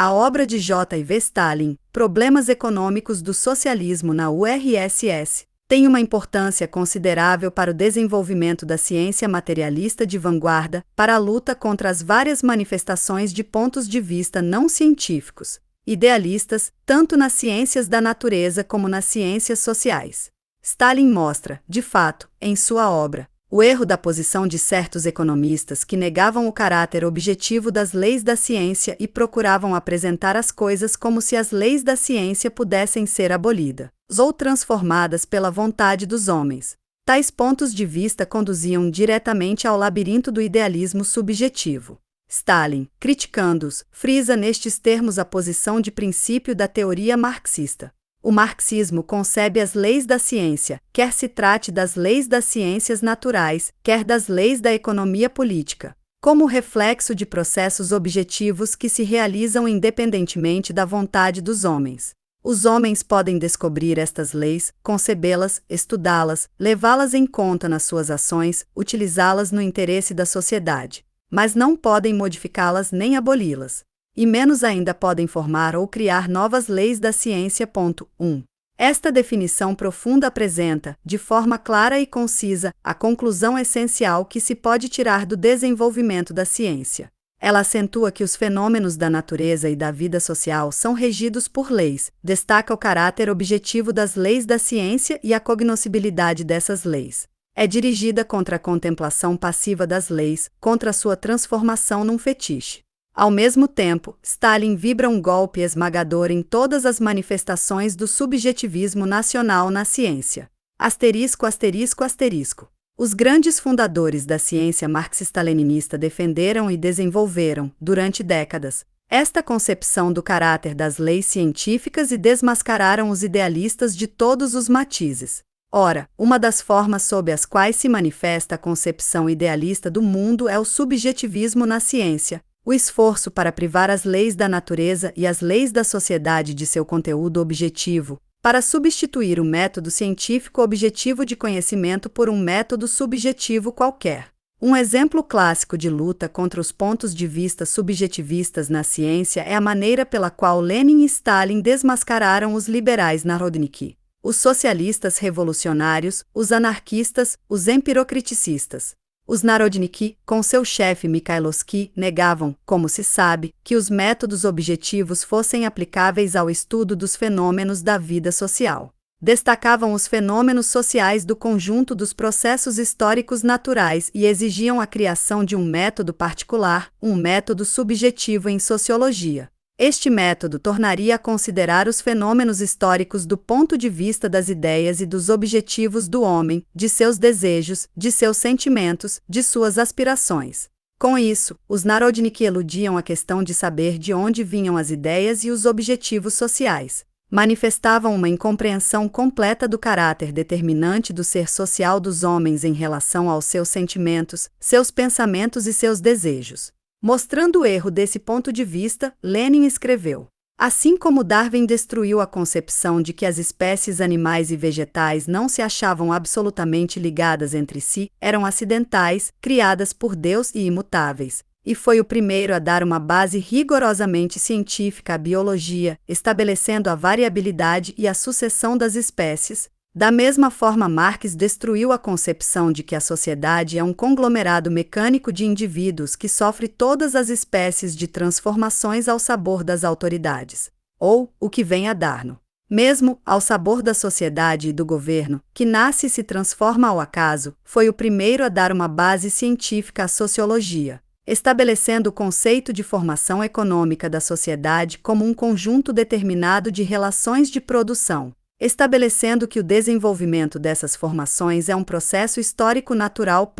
A obra de J. Stalin, Problemas Econômicos do Socialismo na URSS, tem uma importância considerável para o desenvolvimento da ciência materialista de vanguarda, para a luta contra as várias manifestações de pontos de vista não científicos, idealistas, tanto nas ciências da natureza como nas ciências sociais. Stalin mostra, de fato, em sua obra, o erro da posição de certos economistas que negavam o caráter objetivo das leis da ciência e procuravam apresentar as coisas como se as leis da ciência pudessem ser abolidas ou transformadas pela vontade dos homens. Tais pontos de vista conduziam diretamente ao labirinto do idealismo subjetivo. Stalin, criticando-os, frisa nestes termos a posição de princípio da teoria marxista. O marxismo concebe as leis da ciência, quer se trate das leis das ciências naturais, quer das leis da economia política, como reflexo de processos objetivos que se realizam independentemente da vontade dos homens. Os homens podem descobrir estas leis, concebê-las, estudá-las, levá-las em conta nas suas ações, utilizá-las no interesse da sociedade, mas não podem modificá-las nem aboli-las. E menos ainda podem formar ou criar novas leis da ciência. 1. Esta definição profunda apresenta, de forma clara e concisa, a conclusão essencial que se pode tirar do desenvolvimento da ciência. Ela acentua que os fenômenos da natureza e da vida social são regidos por leis, destaca o caráter objetivo das leis da ciência e a cognoscibilidade dessas leis. É dirigida contra a contemplação passiva das leis, contra sua transformação num fetiche. Ao mesmo tempo, Stalin vibra um golpe esmagador em todas as manifestações do subjetivismo nacional na ciência. Asterisco, asterisco, asterisco. Os grandes fundadores da ciência marxista-leninista defenderam e desenvolveram, durante décadas, esta concepção do caráter das leis científicas e desmascararam os idealistas de todos os matizes. Ora, uma das formas sob as quais se manifesta a concepção idealista do mundo é o subjetivismo na ciência, o esforço para privar as leis da natureza e as leis da sociedade de seu conteúdo objetivo, para substituir o método científico objetivo de conhecimento por um método subjetivo qualquer. Um exemplo clássico de luta contra os pontos de vista subjetivistas na ciência é a maneira pela qual Lenin e Stalin desmascararam os liberais narodniki, os socialistas revolucionários, os anarquistas, os empirocriticistas. Os narodniki, com seu chefe Mikhailovsky, negavam, como se sabe, que os métodos objetivos fossem aplicáveis ao estudo dos fenômenos da vida social. Destacavam os fenômenos sociais do conjunto dos processos históricos naturais e exigiam a criação de um método particular, um método subjetivo em sociologia. Este método tornaria a considerar os fenômenos históricos do ponto de vista das ideias e dos objetivos do homem, de seus desejos, de seus sentimentos, de suas aspirações. Com isso, os narodniki eludiam a questão de saber de onde vinham as ideias e os objetivos sociais. Manifestavam uma incompreensão completa do caráter determinante do ser social dos homens em relação aos seus sentimentos, seus pensamentos e seus desejos. Mostrando o erro desse ponto de vista, Lenin escreveu: assim como Darwin destruiu a concepção de que as espécies animais e vegetais não se achavam absolutamente ligadas entre si, eram acidentais, criadas por Deus e imutáveis, e foi o primeiro a dar uma base rigorosamente científica à biologia, estabelecendo a variabilidade e a sucessão das espécies, da mesma forma Marx destruiu a concepção de que a sociedade é um conglomerado mecânico de indivíduos que sofre todas as espécies de transformações ao sabor das autoridades, ou, o que vem a dar-no, mesmo ao sabor da sociedade e do governo, que nasce e se transforma ao acaso, foi o primeiro a dar uma base científica à sociologia, estabelecendo o conceito de formação econômica da sociedade como um conjunto determinado de relações de produção, estabelecendo que o desenvolvimento dessas formações é um processo histórico natural.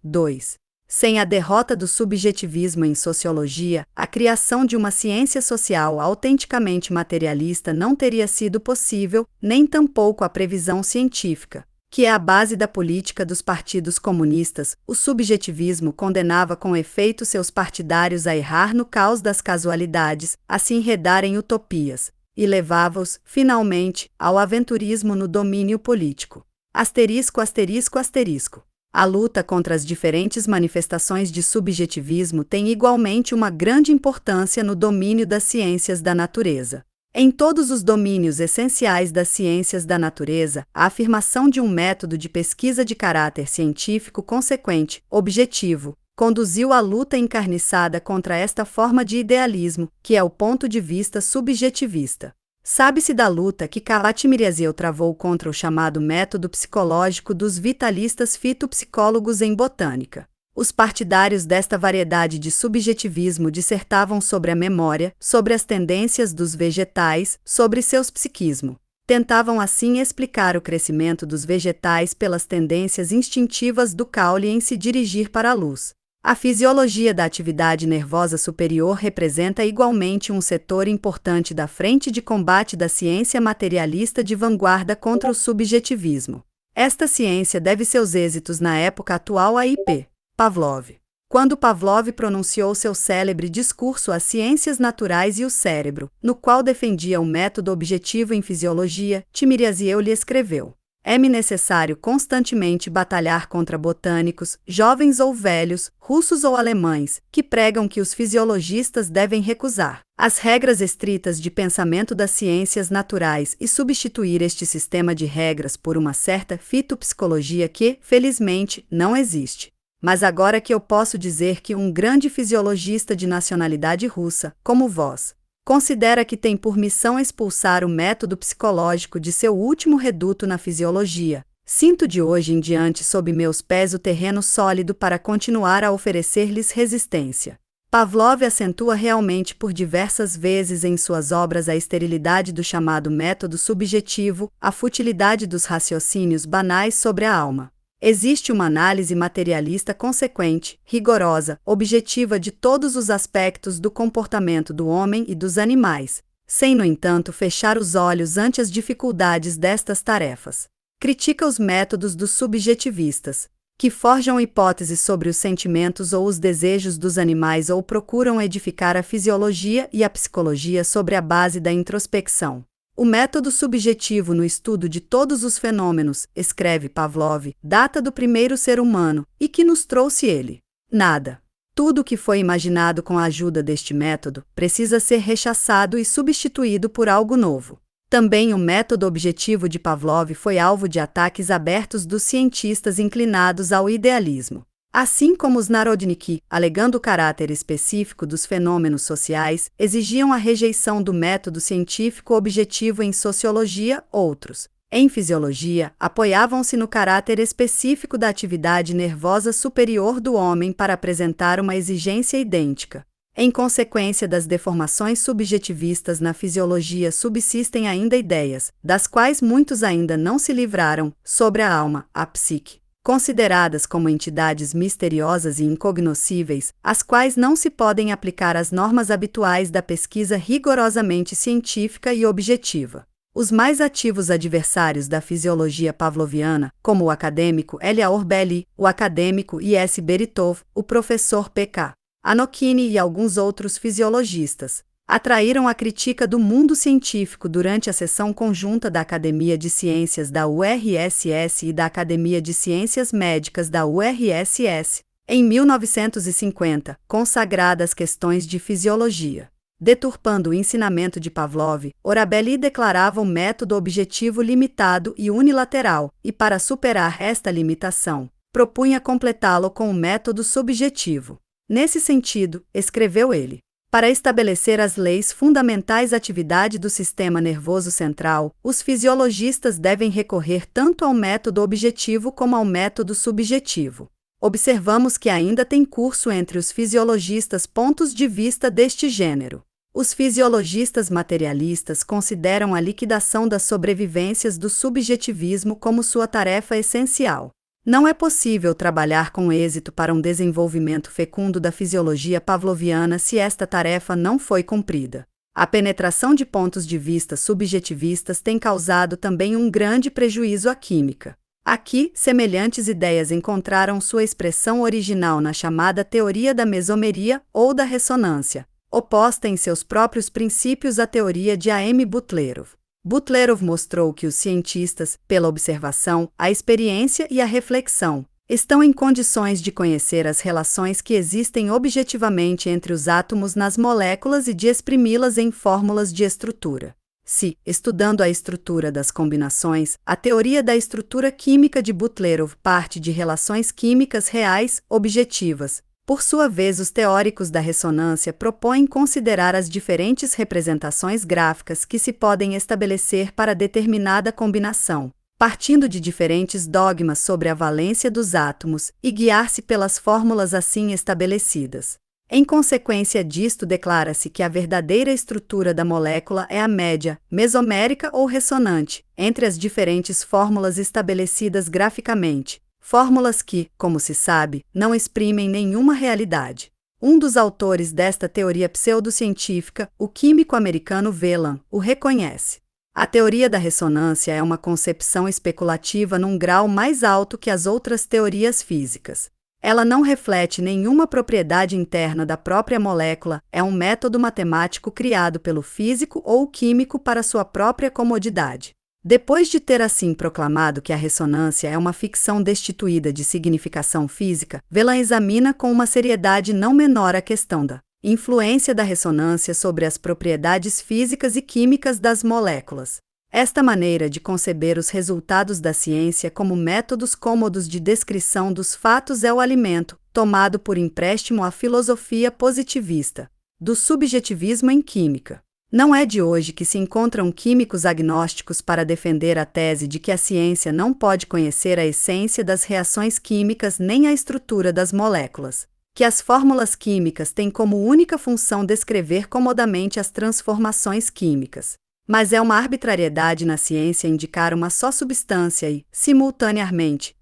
2. Sem a derrota do subjetivismo em sociologia, a criação de uma ciência social autenticamente materialista não teria sido possível, nem tampouco a previsão científica, que é a base da política dos partidos comunistas. O subjetivismo condenava com efeito seus partidários a errar no caos das casualidades, a se enredar em utopias, e levava-os, finalmente, ao aventurismo no domínio político. Asterisco, asterisco, asterisco. A luta contra as diferentes manifestações de subjetivismo tem igualmente uma grande importância no domínio das ciências da natureza. Em todos os domínios essenciais das ciências da natureza, a afirmação de um método de pesquisa de caráter científico consequente, objetivo, conduziu à luta encarniçada contra esta forma de idealismo, que é o ponto de vista subjetivista. Sabe-se da luta que Kalatmyriazev travou contra o chamado método psicológico dos vitalistas fitopsicólogos em botânica. Os partidários desta variedade de subjetivismo dissertavam sobre a memória, sobre as tendências dos vegetais, sobre seus psiquismo. Tentavam assim explicar o crescimento dos vegetais pelas tendências instintivas do caule em se dirigir para a luz. A fisiologia da atividade nervosa superior representa igualmente um setor importante da frente de combate da ciência materialista de vanguarda contra o subjetivismo. Esta ciência deve seus êxitos na época atual a I.P. Pavlov. Quando Pavlov pronunciou seu célebre discurso As Ciências Naturais e o Cérebro, no qual defendia o método objetivo em fisiologia, Tmiriazev lhe escreveu: é-me necessário constantemente batalhar contra botânicos, jovens ou velhos, russos ou alemães, que pregam que os fisiologistas devem recusar as regras estritas de pensamento das ciências naturais e substituir este sistema de regras por uma certa fitopsicologia que, felizmente, não existe. Mas agora que eu posso dizer que um grande fisiologista de nacionalidade russa, como vós, considera que tem por missão expulsar o método psicológico de seu último reduto na fisiologia, sinto de hoje em diante sob meus pés o terreno sólido para continuar a oferecer-lhes resistência. Pavlov acentua realmente por diversas vezes em suas obras a esterilidade do chamado método subjetivo, a futilidade dos raciocínios banais sobre a alma. Existe uma análise materialista consequente, rigorosa, objetiva de todos os aspectos do comportamento do homem e dos animais, sem, no entanto, fechar os olhos ante as dificuldades destas tarefas. Critica os métodos dos subjetivistas, que forjam hipóteses sobre os sentimentos ou os desejos dos animais ou procuram edificar a fisiologia e a psicologia sobre a base da introspecção. O método subjetivo no estudo de todos os fenômenos, escreve Pavlov, data do primeiro ser humano, e que nos trouxe ele? Nada. Tudo o que foi imaginado com a ajuda deste método precisa ser rechaçado e substituído por algo novo. Também o método objetivo de Pavlov foi alvo de ataques abertos dos cientistas inclinados ao idealismo. Assim como os Narodniki, alegando o caráter específico dos fenômenos sociais, exigiam a rejeição do método científico objetivo em sociologia, outros, em fisiologia, apoiavam-se no caráter específico da atividade nervosa superior do homem para apresentar uma exigência idêntica. Em consequência das deformações subjetivistas na fisiologia subsistem ainda ideias, das quais muitos ainda não se livraram, sobre a alma, a psique, consideradas como entidades misteriosas e incognoscíveis, às quais não se podem aplicar as normas habituais da pesquisa rigorosamente científica e objetiva. Os mais ativos adversários da fisiologia pavloviana, como o acadêmico Eliaor Belli, o acadêmico I.S. Beritov, o professor P.K. Anokhini e alguns outros fisiologistas, atraíram a crítica do mundo científico durante a sessão conjunta da Academia de Ciências da URSS e da Academia de Ciências Médicas da URSS, em 1950, consagrada às questões de fisiologia. Deturpando o ensinamento de Pavlov, Orabelli declarava o método objetivo limitado e unilateral, e para superar esta limitação, propunha completá-lo com o método subjetivo. Nesse sentido, escreveu ele: para estabelecer as leis fundamentais da atividade do sistema nervoso central, os fisiologistas devem recorrer tanto ao método objetivo como ao método subjetivo. Observamos que ainda tem curso entre os fisiologistas pontos de vista deste gênero. Os fisiologistas materialistas consideram a liquidação das sobrevivências do subjetivismo como sua tarefa essencial. Não é possível trabalhar com êxito para um desenvolvimento fecundo da fisiologia pavloviana se esta tarefa não foi cumprida. A penetração de pontos de vista subjetivistas tem causado também um grande prejuízo à química. Aqui, semelhantes ideias encontraram sua expressão original na chamada teoria da mesomeria ou da ressonância, oposta em seus próprios princípios à teoria de A.M. Butlerov. Butlerov mostrou que os cientistas, pela observação, a experiência e a reflexão, estão em condições de conhecer as relações que existem objetivamente entre os átomos nas moléculas e de exprimi-las em fórmulas de estrutura. Se, estudando a estrutura das combinações, a teoria da estrutura química de Butlerov parte de relações químicas reais, objetivas. Por sua vez, os teóricos da ressonância propõem considerar as diferentes representações gráficas que se podem estabelecer para determinada combinação, partindo de diferentes dogmas sobre a valência dos átomos, e guiar-se pelas fórmulas assim estabelecidas. Em consequência disto, declara-se que a verdadeira estrutura da molécula é a média, mesomérica ou ressonante, entre as diferentes fórmulas estabelecidas graficamente, fórmulas que, como se sabe, não exprimem nenhuma realidade. Um dos autores desta teoria pseudocientífica, o químico americano Whelan, o reconhece. A teoria da ressonância é uma concepção especulativa num grau mais alto que as outras teorias físicas. Ela não reflete nenhuma propriedade interna da própria molécula, é um método matemático criado pelo físico ou químico para sua própria comodidade. Depois de ter assim proclamado que a ressonância é uma ficção destituída de significação física, Whelan examina com uma seriedade não menor a questão da influência da ressonância sobre as propriedades físicas e químicas das moléculas. Esta maneira de conceber os resultados da ciência como métodos cômodos de descrição dos fatos é o alimento, tomado por empréstimo à filosofia positivista, do subjetivismo em química. Não é de hoje que se encontram químicos agnósticos para defender a tese de que a ciência não pode conhecer a essência das reações químicas nem a estrutura das moléculas, que as fórmulas químicas têm como única função descrever comodamente as transformações químicas. Mas é uma arbitrariedade na ciência indicar uma só substância e, simultaneamente,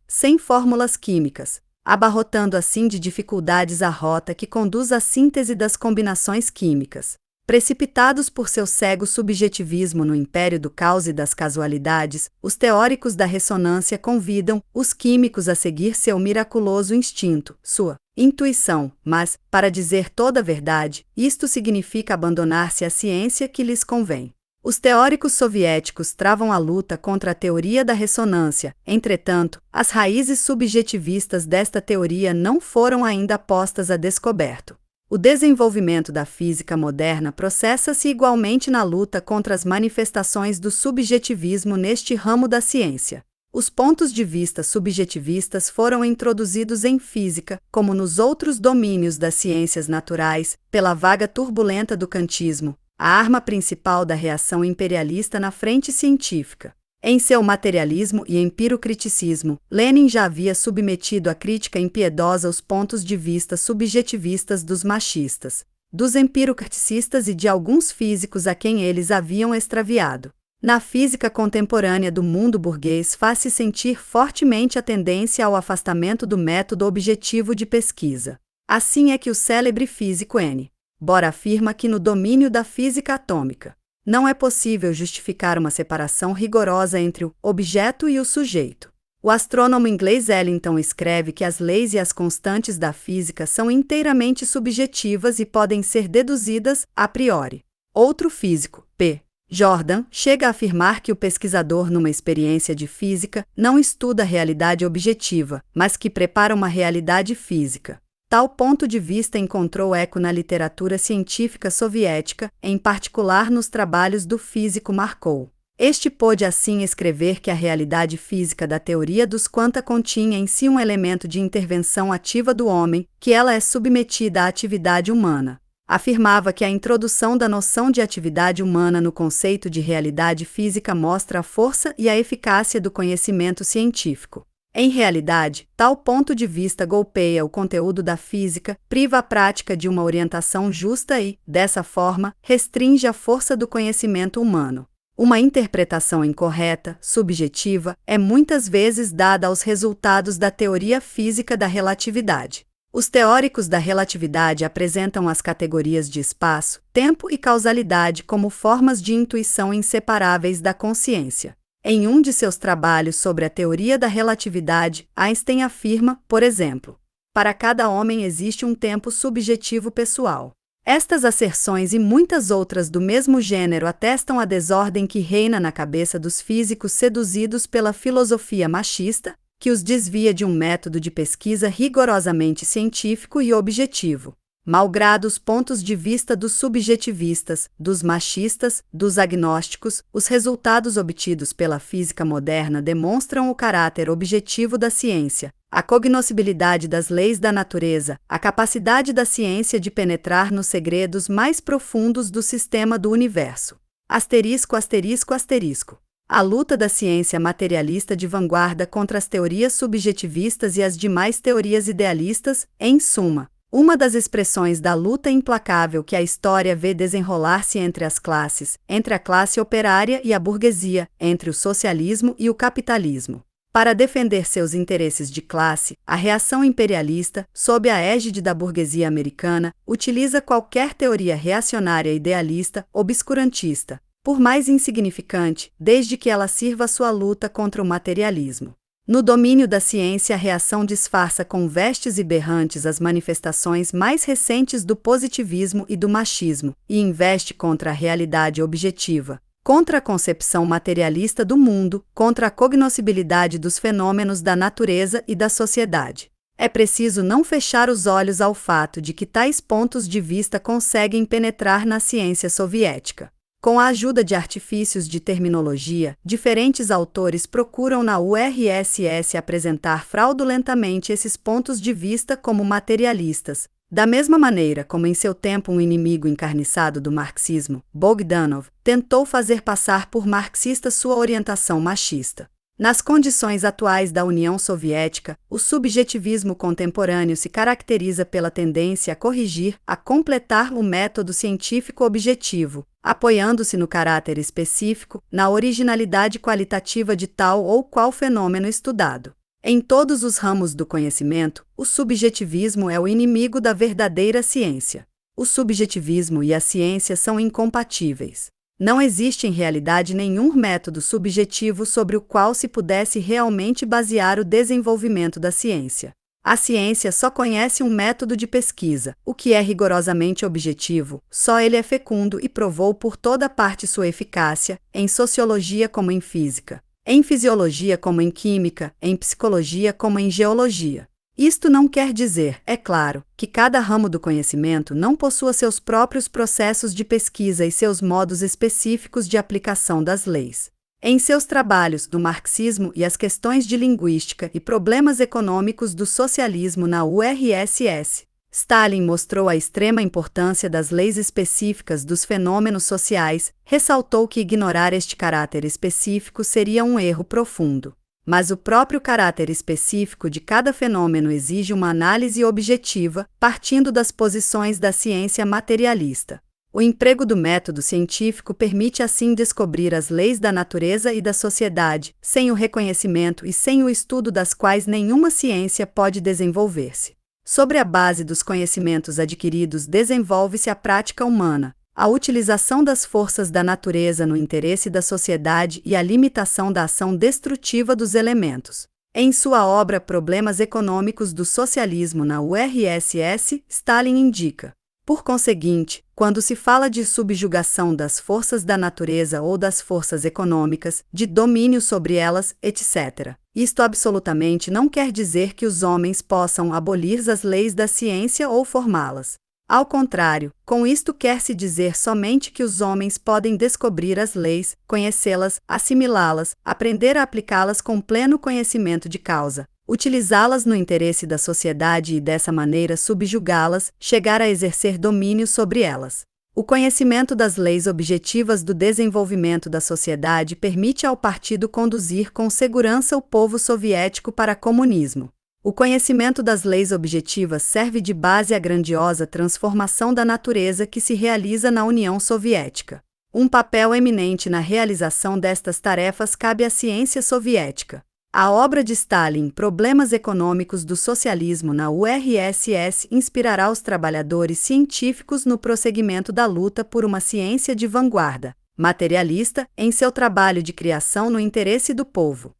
100 fórmulas químicas, abarrotando assim de dificuldades a rota que conduz à síntese das combinações químicas. Precipitados por seu cego subjetivismo no império do caos e das casualidades, os teóricos da ressonância convidam os químicos a seguir seu miraculoso instinto, sua intuição, mas, para dizer toda a verdade, isto significa abandonar-se à ciência que lhes convém. Os teóricos soviéticos travam a luta contra a teoria da ressonância, entretanto, as raízes subjetivistas desta teoria não foram ainda postas a descoberto. O desenvolvimento da física moderna processa-se igualmente na luta contra as manifestações do subjetivismo neste ramo da ciência. Os pontos de vista subjetivistas foram introduzidos em física, como nos outros domínios das ciências naturais, pela vaga turbulenta do kantismo, a arma principal da reação imperialista na frente científica. Em seu materialismo e empirocriticismo, Lenin já havia submetido à crítica impiedosa os pontos de vista subjetivistas dos machistas, dos empirocriticistas e de alguns físicos a quem eles haviam extraviado. Na física contemporânea do mundo burguês faz-se sentir fortemente a tendência ao afastamento do método objetivo de pesquisa. Assim é que o célebre físico N. Bohr afirma que no domínio da física atômica não é possível justificar uma separação rigorosa entre o objeto e o sujeito. O astrônomo inglês Ellington escreve que as leis e as constantes da física são inteiramente subjetivas e podem ser deduzidas a priori. Outro físico, P. Jordan, chega a afirmar que o pesquisador numa experiência de física não estuda a realidade objetiva, mas que prepara uma realidade física. Tal ponto de vista encontrou eco na literatura científica soviética, em particular nos trabalhos do físico Markov. Este pôde assim escrever que a realidade física da teoria dos quanta continha em si um elemento de intervenção ativa do homem, que ela é submetida à atividade humana. Afirmava que a introdução da noção de atividade humana no conceito de realidade física mostra a força e a eficácia do conhecimento científico. Em realidade, tal ponto de vista golpeia o conteúdo da física, priva a prática de uma orientação justa e, dessa forma, restringe a força do conhecimento humano. Uma interpretação incorreta, subjetiva, é muitas vezes dada aos resultados da teoria física da relatividade. Os teóricos da relatividade apresentam as categorias de espaço, tempo e causalidade como formas de intuição inseparáveis da consciência. Em um de seus trabalhos sobre a teoria da relatividade, Einstein afirma, por exemplo, para cada homem existe um tempo subjetivo pessoal. Estas asserções e muitas outras do mesmo gênero atestam a desordem que reina na cabeça dos físicos seduzidos pela filosofia machista, que os desvia de um método de pesquisa rigorosamente científico e objetivo. Malgrado os pontos de vista dos subjetivistas, dos machistas, dos agnósticos, os resultados obtidos pela física moderna demonstram o caráter objetivo da ciência, a cognoscibilidade das leis da natureza, a capacidade da ciência de penetrar nos segredos mais profundos do sistema do universo. Asterisco, asterisco, asterisco. A luta da ciência materialista de vanguarda contra as teorias subjetivistas e as demais teorias idealistas, em suma, uma das expressões da luta implacável que a história vê desenrolar-se entre as classes, entre a classe operária e a burguesia, entre o socialismo e o capitalismo. Para defender seus interesses de classe, a reação imperialista, sob a égide da burguesia americana, utiliza qualquer teoria reacionária idealista, obscurantista, por mais insignificante, desde que ela sirva a sua luta contra o materialismo. No domínio da ciência, a reação disfarça com vestes e berrantes as manifestações mais recentes do positivismo e do machismo, e investe contra a realidade objetiva, contra a concepção materialista do mundo, contra a cognoscibilidade dos fenômenos da natureza e da sociedade. É preciso não fechar os olhos ao fato de que tais pontos de vista conseguem penetrar na ciência soviética. Com a ajuda de artifícios de terminologia, diferentes autores procuram na URSS apresentar fraudulentamente esses pontos de vista como materialistas, da mesma maneira como em seu tempo um inimigo encarniçado do marxismo, Bogdanov, tentou fazer passar por marxista sua orientação machista. Nas condições atuais da União Soviética, o subjetivismo contemporâneo se caracteriza pela tendência a corrigir, a completar o método científico objetivo, apoiando-se no caráter específico, na originalidade qualitativa de tal ou qual fenômeno estudado. Em todos os ramos do conhecimento, o subjetivismo é o inimigo da verdadeira ciência. O subjetivismo e a ciência são incompatíveis. Não existe em realidade nenhum método subjetivo sobre o qual se pudesse realmente basear o desenvolvimento da ciência. A ciência só conhece um método de pesquisa, o que é rigorosamente objetivo, só ele é fecundo e provou por toda parte sua eficácia, em sociologia como em física, em fisiologia como em química, em psicologia como em geologia. Isto não quer dizer, é claro, que cada ramo do conhecimento não possua seus próprios processos de pesquisa e seus modos específicos de aplicação das leis. Em seus trabalhos do marxismo e as questões de linguística e problemas econômicos do socialismo na URSS, Stalin mostrou a extrema importância das leis específicas dos fenômenos sociais, ressaltou que ignorar este caráter específico seria um erro profundo. Mas o próprio caráter específico de cada fenômeno exige uma análise objetiva, partindo das posições da ciência materialista. O emprego do método científico permite assim descobrir as leis da natureza e da sociedade, sem o reconhecimento e sem o estudo das quais nenhuma ciência pode desenvolver-se. Sobre a base dos conhecimentos adquiridos desenvolve-se a prática humana, a utilização das forças da natureza no interesse da sociedade e a limitação da ação destrutiva dos elementos. Em sua obra Problemas Econômicos do Socialismo na URSS, Stalin indica: por conseguinte, quando se fala de subjugação das forças da natureza ou das forças econômicas, de domínio sobre elas, etc., isto absolutamente não quer dizer que os homens possam abolir as leis da ciência ou formá-las. Ao contrário, com isto quer-se dizer somente que os homens podem descobrir as leis, conhecê-las, assimilá-las, aprender a aplicá-las com pleno conhecimento de causa, utilizá-las no interesse da sociedade e dessa maneira subjugá-las, chegar a exercer domínio sobre elas. O conhecimento das leis objetivas do desenvolvimento da sociedade permite ao partido conduzir com segurança o povo soviético para comunismo. O conhecimento das leis objetivas serve de base à grandiosa transformação da natureza que se realiza na União Soviética. Um papel eminente na realização destas tarefas cabe à ciência soviética. A obra de Stalin, Problemas Econômicos do Socialismo na URSS, inspirará os trabalhadores científicos no prosseguimento da luta por uma ciência de vanguarda, materialista, em seu trabalho de criação no interesse do povo.